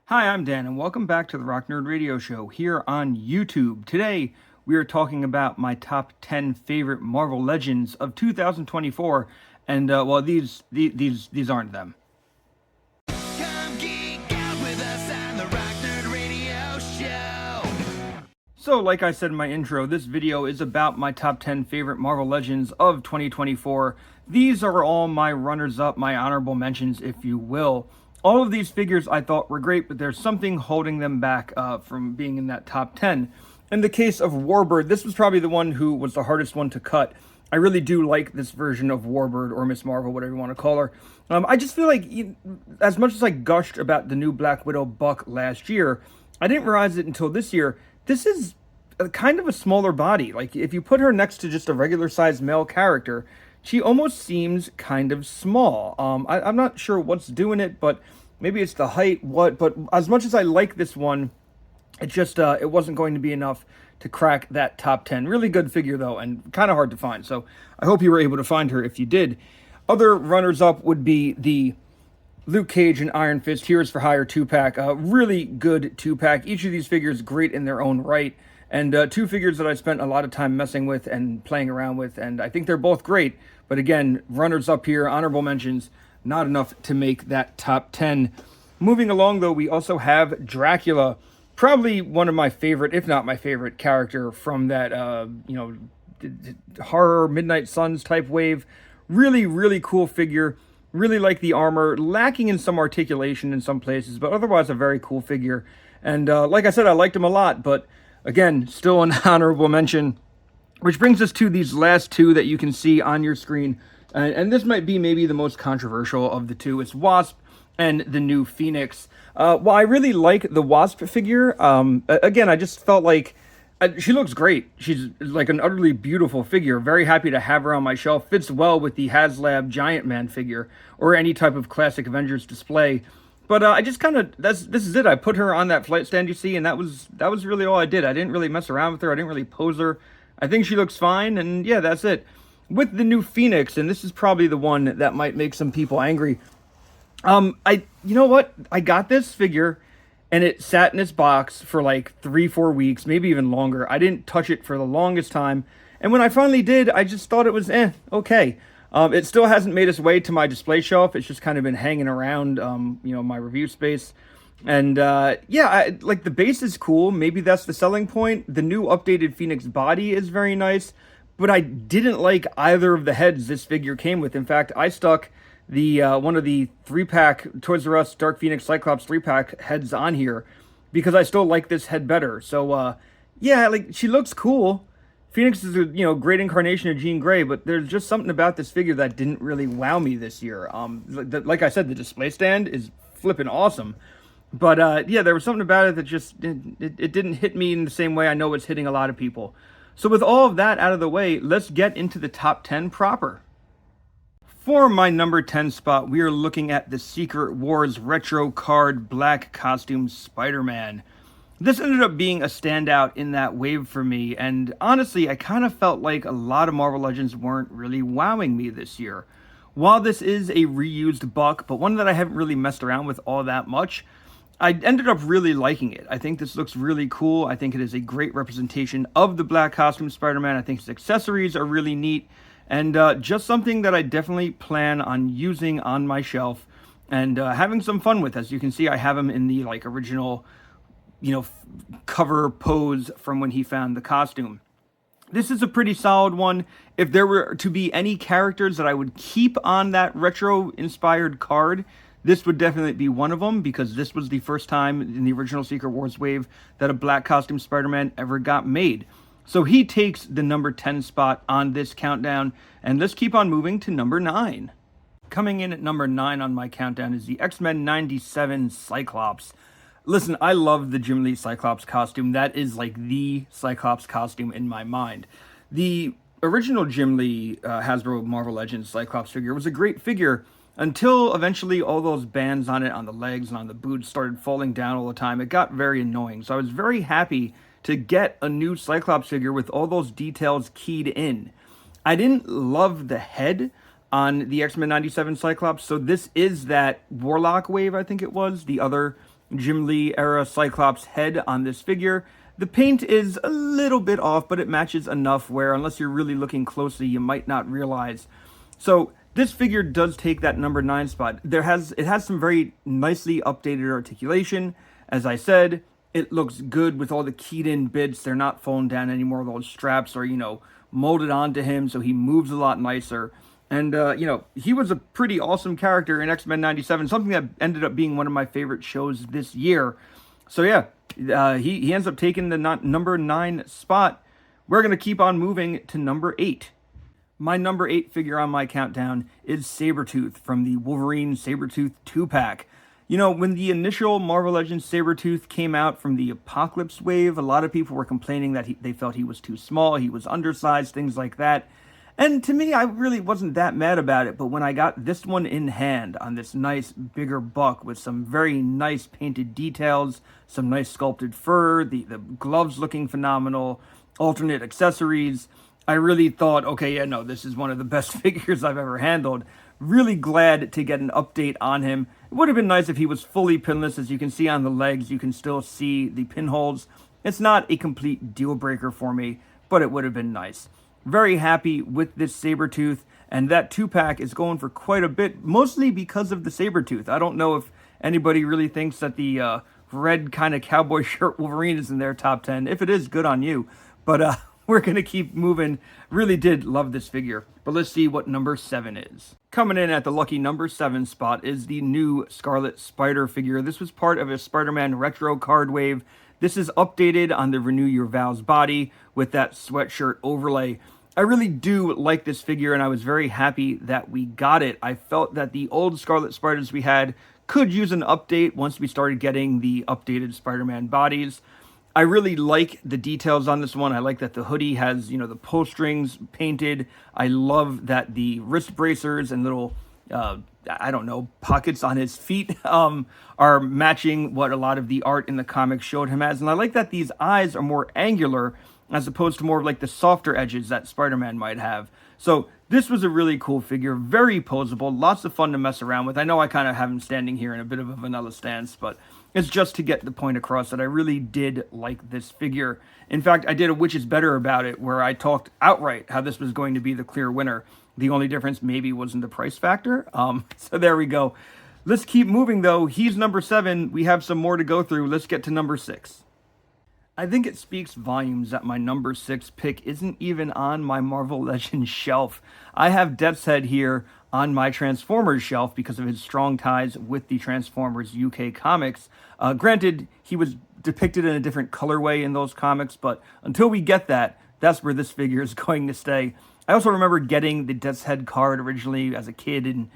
Hi, I'm Dan, and welcome back to the Rock Nerd Radio Show here on YouTube. Today, we are talking about my top 10 favorite Marvel Legends of 2024, and well, these aren't them. Come geek out with us on the Rock Nerd Radio Show. So, like I said in my intro, this video is about my top 10 favorite Marvel Legends of 2024. These are all my runners-up, my honorable mentions, if you will. All of these figures I thought were great, but there's something holding them back from being in that top 10. In the case of Warbird, this was probably the one who was the hardest one to cut. I really do like this version of Warbird, or Miss Marvel, whatever you want to call her. I just feel like, as much as I gushed about the new Black Widow Buck last year, I didn't realize it until this year. This is kind of a smaller body. Like, if you put her next to just a regular-sized male character, she almost seems kind of small. I'm not sure what's doing it, but maybe it's the height, but as much as I like this one, it just, it wasn't going to be enough to crack that top 10. Really good figure, though, and kind of hard to find, so I hope you were able to find her if you did. Other runners-up would be the Luke Cage and Iron Fist Heroes for Hire 2-pack. Really good 2-pack. Each of these figures great in their own right, and two figures that I spent a lot of time messing with and playing around with, and I think they're both great. But again, runners up here, honorable mentions, not enough to make that top 10. Moving along, though, we also have Dracula, probably one of my favorite, if not my favorite, character from that, horror Midnight Suns type wave. Really, really cool figure. Really like the armor, lacking in some articulation in some places, but otherwise a very cool figure. And like I said, I liked him a lot, but again, still an honorable mention. Which brings us to these last two that you can see on your screen. And this might be maybe the most controversial of the two. It's Wasp and the new Phoenix. While I really like the Wasp figure, again, I just felt like she looks great. She's like an utterly beautiful figure. Very happy to have her on my shelf. Fits well with the HasLab Giant Man figure or any type of classic Avengers display. But I just kind of, this is it. I put her on that flight stand you see, and that was really all I did. I didn't really mess around with her. I didn't really pose her. I think she looks fine, and yeah, that's it. With the new Phoenix, and this is probably the one that might make some people angry. You know what? I got this figure, and it sat in its box for like 3-4 weeks, maybe even longer. I didn't touch it for the longest time, and when I finally did, I just thought it was okay. It still hasn't made its way to my display shelf. It's just kind of been hanging around, my review space. And like the base is cool. Maybe that's the selling point. The new updated Phoenix body is very nice, but I didn't like either of the heads this figure came with. In fact, I stuck the one of the 3-pack Toys R Us Dark Phoenix Cyclops 3-pack heads on here because I still like this head better. So like she looks cool. Phoenix is a great incarnation of Jean Grey, but there's just something about this figure that didn't really wow me this year. Like I said, the display stand is flipping awesome. But there was something about it that just it didn't hit me in the same way I know it's hitting a lot of people. So with all of that out of the way, let's get into the top 10 proper. For my number 10 spot, we are looking at the Secret Wars Retro Card Black Costume Spider-Man. This ended up being a standout in that wave for me, and honestly, I kind of felt like a lot of Marvel Legends weren't really wowing me this year. While this is a reused buck, but one that I haven't really messed around with all that much, I ended up really liking it. I think this looks really cool. I think it is a great representation of the Black Costume Spider-Man. I think his accessories are really neat, and just something that I definitely plan on using on my shelf and having some fun with. As you can see, I have him in the original, cover pose from when he found the costume. This is a pretty solid one. If there were to be any characters that I would keep on that retro-inspired card, this would definitely be one of them, because this was the first time in the original Secret Wars wave that a Black Costume Spider-Man ever got made. So he takes the number 10 spot on this countdown, and let's keep on moving to number 9. Coming in at number 9 on my countdown is the X-Men 97 Cyclops. Listen, I love the Jim Lee Cyclops costume. That is like the Cyclops costume in my mind. The original Jim Lee Hasbro Marvel Legends Cyclops figure was a great figure, until eventually all those bands on it, on the legs and on the boots, started falling down all the time. It got very annoying. So I was very happy to get a new Cyclops figure with all those details keyed in. I didn't love the head on the X-Men 97 Cyclops, so this is that Warlock wave, I think it was, the other Jim Lee era Cyclops head on this figure. The paint is a little bit off, but it matches enough where, unless you're really looking closely, you might not realize. So this figure does take that number 9 spot. It has some very nicely updated articulation. As I said, it looks good with all the keyed in bits. They're not falling down anymore. Those straps are, molded onto him, so he moves a lot nicer. And, he was a pretty awesome character in X-Men 97, something that ended up being one of my favorite shows this year. So, yeah, he ends up taking the number 9 spot. We're going to keep on moving to number 8. My number 8 figure on my countdown is Sabretooth from the Wolverine Sabretooth 2-pack. When the initial Marvel Legends Sabretooth came out from the Apocalypse wave, a lot of people were complaining that they felt he was too small, he was undersized, things like that. And to me, I really wasn't that mad about it, but when I got this one in hand on this nice bigger buck with some very nice painted details, some nice sculpted fur, the gloves looking phenomenal, alternate accessories, I really thought, okay, yeah, no, this is one of the best figures I've ever handled. Really glad to get an update on him. It would have been nice if he was fully pinless. As you can see on the legs, you can still see the pinholes. It's not a complete deal breaker for me, but it would have been nice. Very happy with this Sabretooth, and that 2-pack is going for quite a bit, mostly because of the Sabretooth. I don't know if anybody really thinks that the red kind of cowboy shirt Wolverine is in their top 10. If it is, good on you. But we're going to keep moving. Really did love this figure. But let's see what number 7 is. Coming in at the lucky number 7 spot is the new Scarlet Spider figure. This was part of a Spider-Man retro card wave. This is updated on the Renew Your Vows body with that sweatshirt overlay. I really do like this figure, and I was very happy that we got it. I felt that the old Scarlet Spiders we had could use an update once we started getting the updated Spider-Man bodies. I really like the details on this one. I like that the hoodie has, the pull strings painted. I love that the wrist bracers and little, pockets on his feet are matching what a lot of the art in the comics showed him as. And I like that these eyes are more angular as opposed to more like the softer edges that Spider-Man might have. So this was a really cool figure, very posable, lots of fun to mess around with. I know I kind of have him standing here in a bit of a vanilla stance, but it's just to get the point across that I really did like this figure. In fact, I did a Which Is Better about it, where I talked outright how this was going to be the clear winner. The only difference maybe wasn't the price factor. So there we go. Let's keep moving, though. He's number 7. We have some more to go through. Let's get to number 6. I think it speaks volumes that my number 6 pick isn't even on my Marvel Legends shelf. I have Death's Head here on my Transformers shelf because of his strong ties with the Transformers UK comics. Granted, he was depicted in a different colorway in those comics, but until we get that, that's where this figure is going to stay. I also remember getting the Death's Head card originally as a kid in,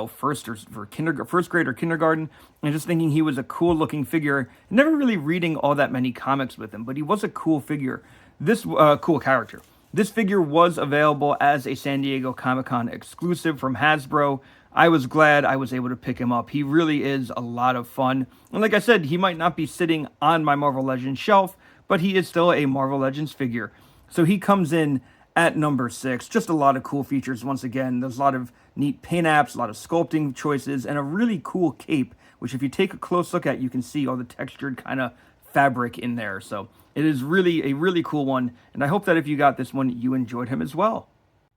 first grade or kindergarten, and just thinking he was a cool looking figure. Never really reading all that many comics with him, but he was a cool figure. This cool character. This figure was available as a San Diego Comic-Con exclusive from Hasbro. I was glad I was able to pick him up. He really is a lot of fun. And like I said, he might not be sitting on my Marvel Legends shelf, but he is still a Marvel Legends figure. So he comes in at number 6. Just a lot of cool features. Once again, there's a lot of neat paint apps, a lot of sculpting choices, and a really cool cape, which if you take a close look at, you can see all the textured kind of fabric in there. So it is really a really cool one, and I hope that if you got this one, you enjoyed him as well.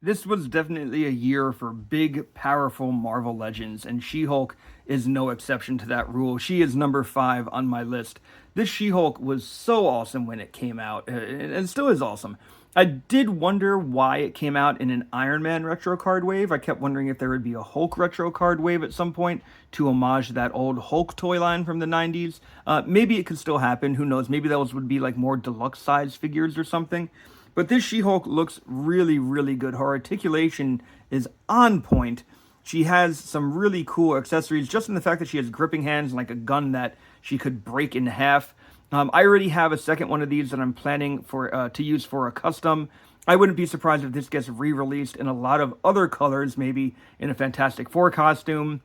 This was definitely a year for big, powerful Marvel Legends, and She-Hulk is no exception to that rule. She is number 5 on my list. This She-Hulk was so awesome when it came out, and still is awesome. I did wonder why it came out in an Iron Man retro card wave. I kept wondering if there would be a Hulk retro card wave at some point to homage that old Hulk toy line from the 90s. Maybe it could still happen. Who knows? Maybe those would be like more deluxe size figures or something. But this She-Hulk looks really, really good. Her articulation is on point. She has some really cool accessories, just in the fact that she has gripping hands like a gun that she could break in half. I already have a second one of these that I'm planning to use for a custom. I wouldn't be surprised if this gets re-released in a lot of other colors, maybe in a Fantastic Four costume,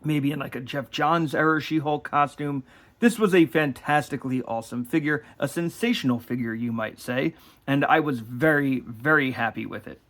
maybe in like a Jeff Johns era She-Hulk costume. This was a fantastically awesome figure, a sensational figure, you might say, and I was very, very happy with it.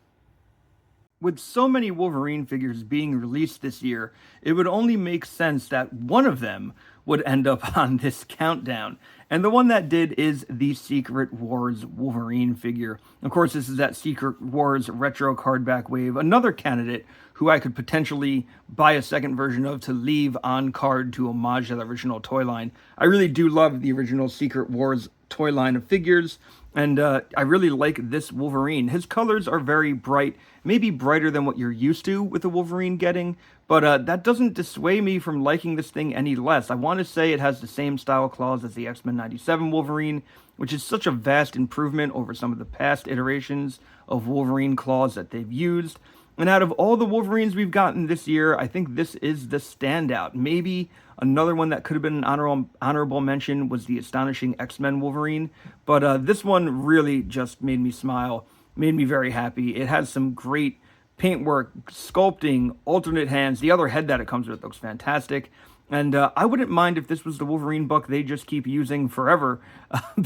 With so many Wolverine figures being released this year, it would only make sense that one of them would end up on this countdown. And the one that did is the Secret Wars Wolverine figure. Of course, this is that Secret Wars retro cardback wave, another candidate who I could potentially buy a second version of to leave on card to homage the original toy line. I really do love the original Secret Wars toy line of figures, and I really like this Wolverine. His colors are very bright, maybe brighter than what you're used to with the Wolverine getting, but that doesn't dissuade me from liking this thing any less. I want to say it has the same style claws as the X-Men 97 Wolverine, which is such a vast improvement over some of the past iterations of Wolverine claws that they've used. And out of all the Wolverines we've gotten this year, I think this is the standout. Maybe another one that could have been an honorable mention was the Astonishing X-Men Wolverine. But this one really just made me smile, made me very happy. It has some great paintwork, sculpting, alternate hands. The other head that it comes with looks fantastic. And I wouldn't mind if this was the Wolverine book they just keep using forever,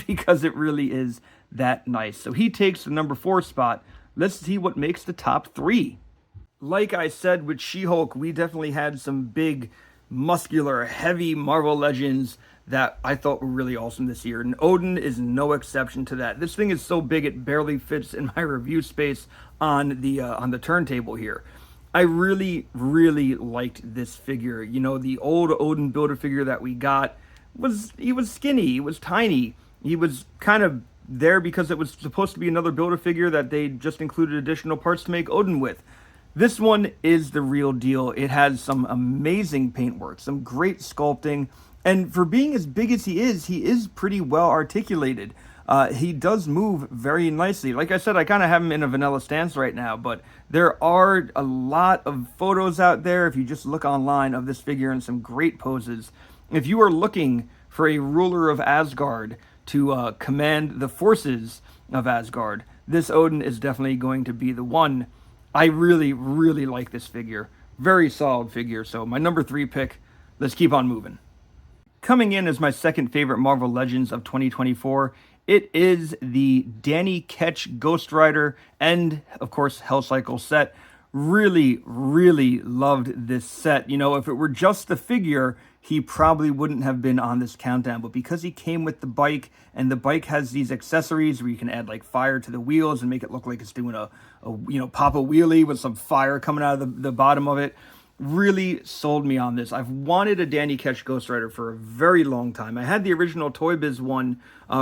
because it really is that nice. So he takes the number 4 spot. Let's see what makes the top 3. Like I said with She-Hulk, we definitely had some big, muscular, heavy Marvel Legends that I thought were really awesome this year, and Odin is no exception to that. This thing is so big it barely fits in my review space on the turntable here. I really, really liked this figure. You know, the old Odin Build-A-Figure that we got he was skinny, he was tiny, he was kind of there because it was supposed to be another Build-A-Figure that they just included additional parts to make Odin with. This one is the real deal. It has some amazing paintwork, some great sculpting, and for being as big as he is pretty well articulated. He does move very nicely. Like I said, I kind of have him in a vanilla stance right now, but there are a lot of photos out there, if you just look online, of this figure in some great poses. If you are looking for a ruler of Asgard to command the forces of Asgard, this Odin is definitely going to be the one. I really, really like this figure. Very solid figure. So my number 3 pick, let's keep on moving. Coming in as my second favorite Marvel Legends of 2024, it is the Danny Ketch Ghost Rider and, of course, Hell Cycle set. Really, really loved this set. You know, if it were just the figure, he probably wouldn't have been on this countdown. But because he came with the bike, and the bike has these accessories where you can add like fire to the wheels and make it look like it's doing a pop a wheelie with some fire coming out of the bottom of it, really sold me on this. I've wanted a Danny Ketch Ghost Rider for a very long time. I had the original Toy Biz one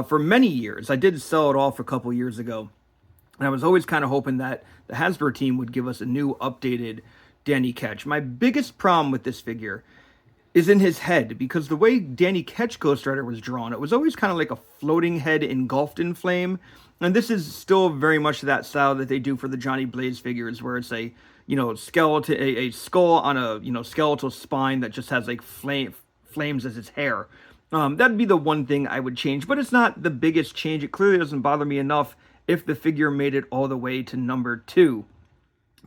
for many years. I did sell it off a couple years ago. And I was always kind of hoping that the Hasbro team would give us a new updated Danny Ketch. My biggest problem with this figure is in his head, because the way Danny Ketch Ghost Rider was drawn, it was always kind of like a floating head engulfed in flame. And this is still very much that style that they do for the Johnny Blaze figures, where it's a skeleton, a skull on a skeletal spine that just has like flames as its hair. That'd be the one thing I would change, but it's not the biggest change. It clearly doesn't bother me enough if the figure made it all the way to number 2.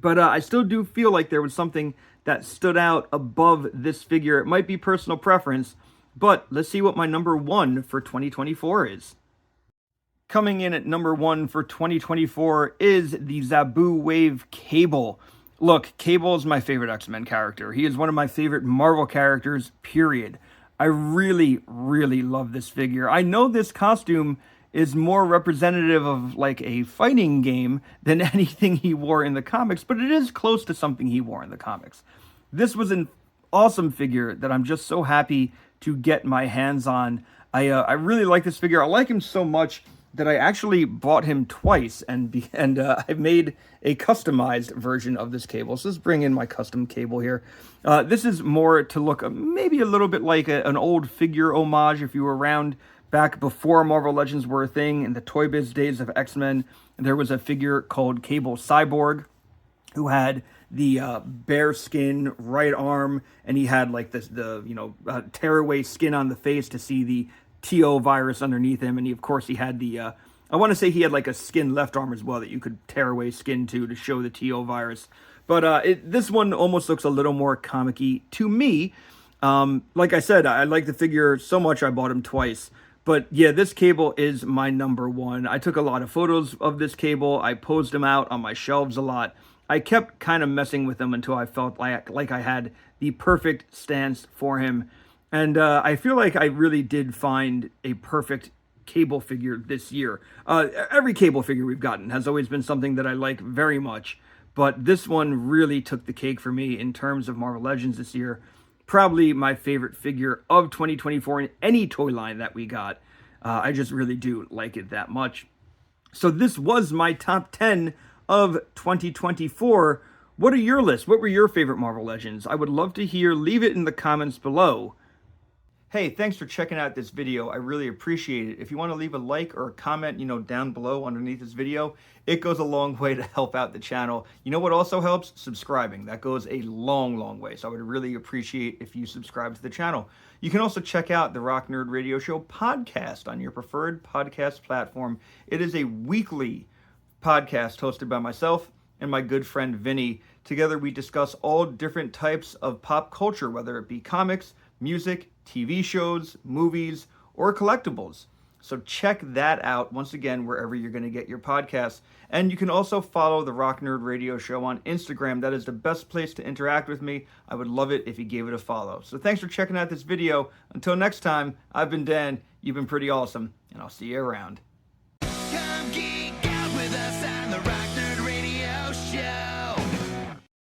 But I still do feel like there was something that stood out above this figure. It might be personal preference, but let's see what my number 1 for 2024 is. Coming in at number 1 for 2024 is the Zabu Wave Cable. Look, Cable is my favorite X-Men character. He is one of my favorite Marvel characters, period. I really, really love this figure. I know this costume is more representative of like a fighting game than anything he wore in the comics, but it is close to something he wore in the comics. This was an awesome figure that I'm just so happy to get my hands on. I really like this figure. I like him so much that I actually bought him twice, and I've made a customized version of this Cable. So let's bring in my custom Cable here. This is more to look maybe a little bit like an old figure homage if you were around back before Marvel Legends were a thing. In the Toy Biz days of X-Men, there was a figure called Cable Cyborg who had the bare skin right arm, and he had like the tearaway skin on the face to see the TO virus underneath him, and he had the I want to say he had like a skin left arm as well that you could tear away skin to show the TO virus. But this one almost looks a little more comic-y to me. Like I said, I like the figure so much I bought him twice. But yeah, this Cable is my number 1. I took a lot of photos of this Cable. I posed him out on my shelves a lot. I kept kind of messing with him until I felt like I had the perfect stance for him. And I feel like I really did find a perfect Cable figure this year. Every Cable figure we've gotten has always been something that I like very much, but this one really took the cake for me in terms of Marvel Legends this year. Probably my favorite figure of 2024 in any toy line that we got. I just really do like it that much. So this was my top 10 of 2024. What are your lists? What were your favorite Marvel Legends? I would love to hear. Leave it in the comments below. Hey, thanks for checking out this video. I really appreciate it. If you want to leave a like or a comment, down below underneath this video, it goes a long way to help out the channel. You know what also helps? Subscribing. That goes a long, long way. So I would really appreciate if you subscribe to the channel. You can also check out the Rock Nerd Radio Show podcast on your preferred podcast platform. It is a weekly podcast hosted by myself and my good friend Vinny. Together we discuss all different types of pop culture, whether it be comics, music, TV shows, movies, or collectibles. So check that out, once again, wherever you're going to get your podcasts. And you can also follow the Rock Nerd Radio Show on Instagram. That is the best place to interact with me. I would love it if you gave it a follow. So thanks for checking out this video. Until next time, I've been Dan. You've been pretty awesome, and I'll see you around. Come geek out with us on the Rock Nerd Radio Show.